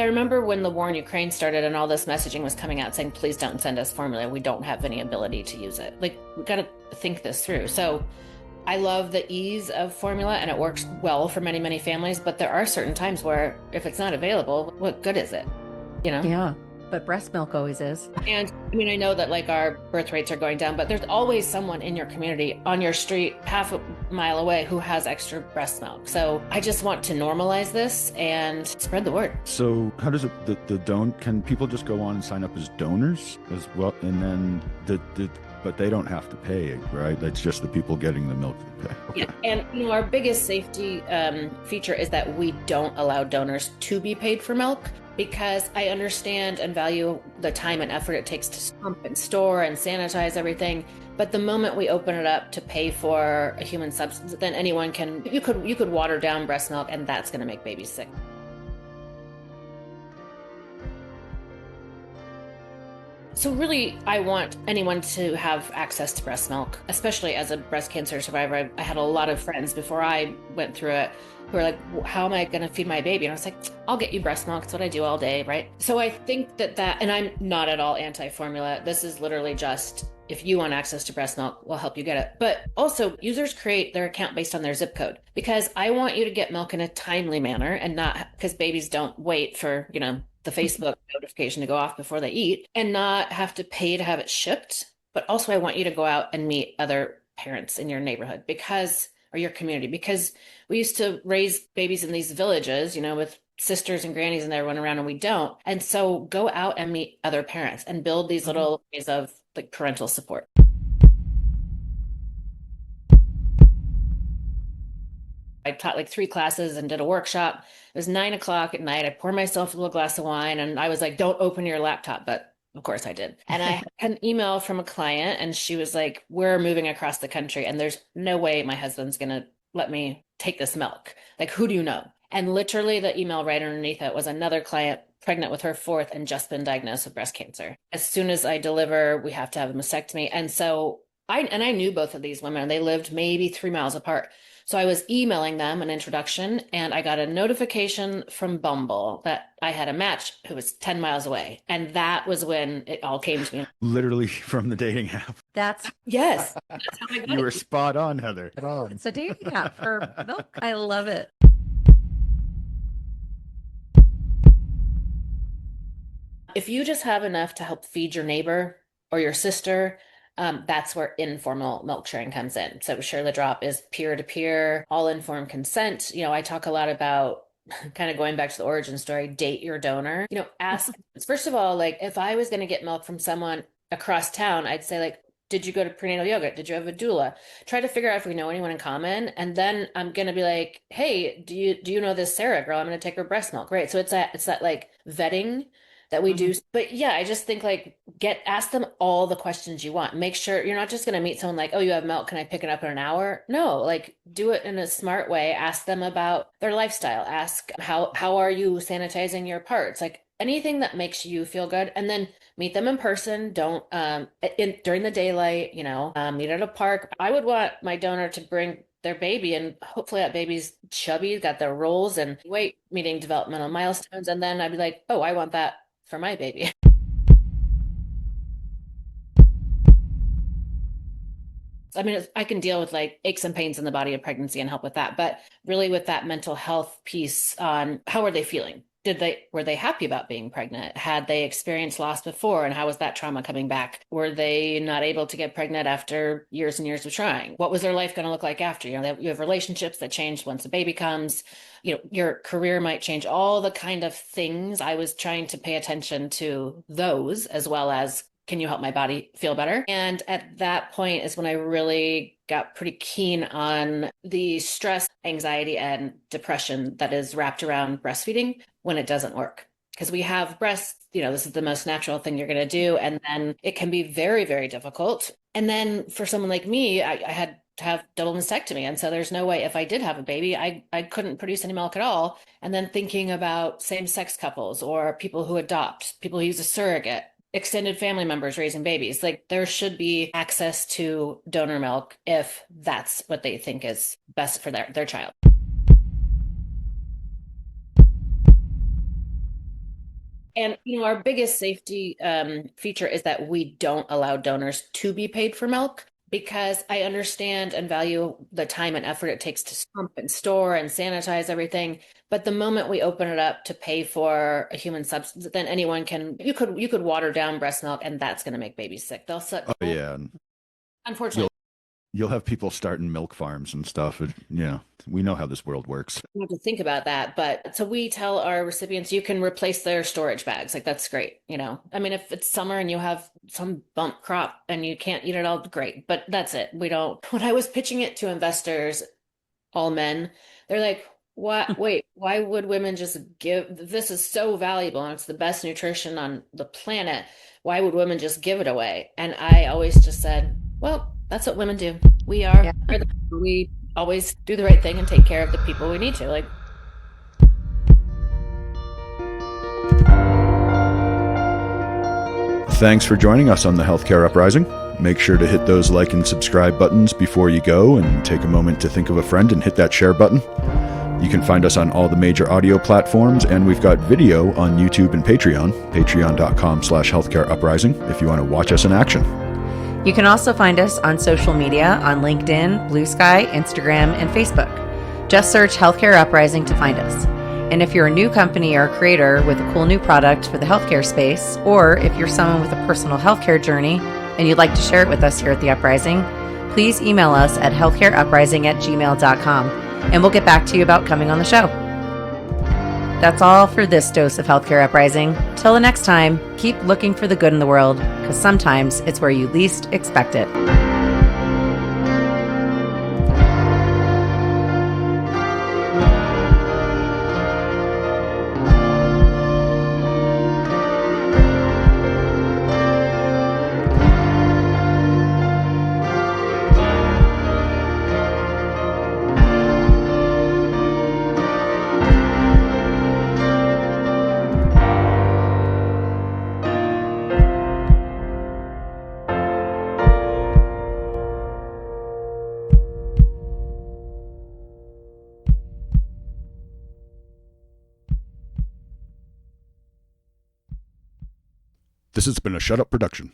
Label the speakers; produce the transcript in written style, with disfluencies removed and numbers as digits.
Speaker 1: I remember when the war in Ukraine started and all this messaging was coming out saying, please don't send us formula. We don't have any ability to use it. Like, we got to think this through. So I love the ease of formula and it works well for many, many families. But there are certain times where if it's not available, what good is it? You know?
Speaker 2: Yeah, but breast milk always is.
Speaker 1: And I mean, I know that like our birth rates are going down, but there's always someone in your community, on your street, half a mile away, who has extra breast milk. So I just want to normalize this and spread the word.
Speaker 3: So how does it, can people just go on and sign up as donors as well? And then but they don't have to pay, right? That's just the people getting the milk that pay. Okay.
Speaker 1: Yeah. And our biggest safety feature is that we don't allow donors to be paid for milk, because I understand and value the time and effort it takes to pump and store and sanitize everything. But the moment we open it up to pay for a human substance, then anyone can, you could water down breast milk and that's going to make babies sick. So really, I want anyone to have access to breast milk, especially as a breast cancer survivor. I had a lot of friends before I went through it who were like, how am I going to feed my baby? And I was like, I'll get you breast milk. It's what I do all day, right? So I think that, and I'm not at all anti-formula. This is literally just, if you want access to breast milk, we'll help you get it. But also, users create their account based on their zip code, because I want you to get milk in a timely manner and not because babies don't wait for, the Facebook notification to go off before they eat, and not have to pay to have it shipped. But also I want you to go out and meet other parents in your neighborhood or your community, because we used to raise babies in these villages, with sisters and grannies and everyone around, and we don't. And so go out and meet other parents and build these little ways of like parental support. I taught like 3 classes and did a workshop. It was 9 o'clock at night. I poured myself a little glass of wine and I was like, don't open your laptop. But of course I did. And I had an email from a client and she was like, we're moving across the country and there's no way my husband's going to let me take this milk. Like, who do you know? And literally the email right underneath it was another client pregnant with her 4th and just been diagnosed with breast cancer. As soon as I deliver, we have to have a mastectomy. And so I knew both of these women. They lived maybe 3 miles apart. So I was emailing them an introduction and I got a notification from Bumble that I had a match who was 10 miles away. And that was when it all came to me.
Speaker 3: Literally from the dating app.
Speaker 1: Yes. That's how I got
Speaker 3: You
Speaker 1: it.
Speaker 3: were spot on, Heather.
Speaker 2: It's a dating app for milk. I love it.
Speaker 1: If you just have enough to help feed your neighbor or your sister, that's where informal milk sharing comes in. So Share the Drop is peer-to-peer, all informed consent. I talk a lot about kind of going back to the origin story, date your donor. Ask, first of all, like if I was going to get milk from someone across town, I'd say like, did you go to prenatal yoga? Did you have a doula? Try to figure out if we know anyone in common. And then I'm going to be like, hey, do you know this Sarah girl? I'm going to take her breast milk. Right. So it's that like vetting that we do. But yeah, I just think like ask them all the questions you want. Make sure you're not just going to meet someone like, oh, you have milk. Can I pick it up in an hour? No, like do it in a smart way. Ask them about their lifestyle. Ask how are you sanitizing your parts? Like anything that makes you feel good. And then meet them in person. Don't during the daylight, meet at a park. I would want my donor to bring their baby, and hopefully that baby's chubby, got their rolls and weight, meeting developmental milestones. And then I'd be like, oh, I want that for my baby. I mean, I can deal with like aches and pains in the body of pregnancy and help with that. But really with that mental health piece on how are they feeling? Were they happy about being pregnant? Had they experienced loss before? And how was that trauma coming back? Were they not able to get pregnant after years and years of trying? What was their life going to look like after? You have relationships that change once a baby comes. Your career might change. All the kind of things. I was trying to pay attention to those, as well as, can you help my body feel better? And at that point is when I really got pretty keen on the stress, anxiety, and depression that is wrapped around breastfeeding when it doesn't work. Because we have breasts, this is the most natural thing you're going to do. And then it can be very, very difficult. And then for someone like me, I had to have double mastectomy. And so there's no way, if I did have a baby, I couldn't produce any milk at all. And then thinking about same-sex couples or people who adopt, people who use a surrogate, extended family members raising babies. Like there should be access to donor milk if that's what they think is best for their child. And our biggest safety feature is that we don't allow donors to be paid for milk because I understand and value the time and effort it takes to pump and store and sanitize everything. But the moment we open it up to pay for a human substance, then anyone can you could water down breast milk and that's going to make babies sick. They'll suck.
Speaker 3: Oh yeah, and
Speaker 1: Unfortunately,
Speaker 3: you'll have people starting milk farms and stuff. We know how this world works.
Speaker 1: you have to think about that. But so we tell our recipients you can replace their storage bags. Like that's great. I mean, if it's summer and you have some bump crop and you can't eat it all, great. But that's it. We don't. When I was pitching it to investors, all men, they're like, what? Wait, why would women just give? This is so valuable and it's the best nutrition on the planet. Why would women just give it away? And I always just said, well, that's what women do.
Speaker 2: Yeah.
Speaker 1: We always do the right thing and take care of the people we need to. Like,
Speaker 3: Thanks for joining us on the Healthcare Uprising. Make sure to hit those like and subscribe buttons before you go, and take a moment to think of a friend and hit that share button. You can find us on all the major audio platforms, and we've got video on YouTube and Patreon, patreon.com/healthcareuprising, if you want to watch us in action.
Speaker 2: You can also find us on social media on LinkedIn, Blue Sky, Instagram, and Facebook. Just search Healthcare Uprising to find us. And if you're a new company or a creator with a cool new product for the healthcare space, or if you're someone with a personal healthcare journey and you'd like to share it with us here at The Uprising, please email us at healthcareuprising@gmail.com, and we'll get back to you about coming on the show. That's all for this dose of Healthcare Uprising. Till the next time, keep looking for the good in the world, because sometimes it's where you least expect it.
Speaker 3: This has been a Shut Up production.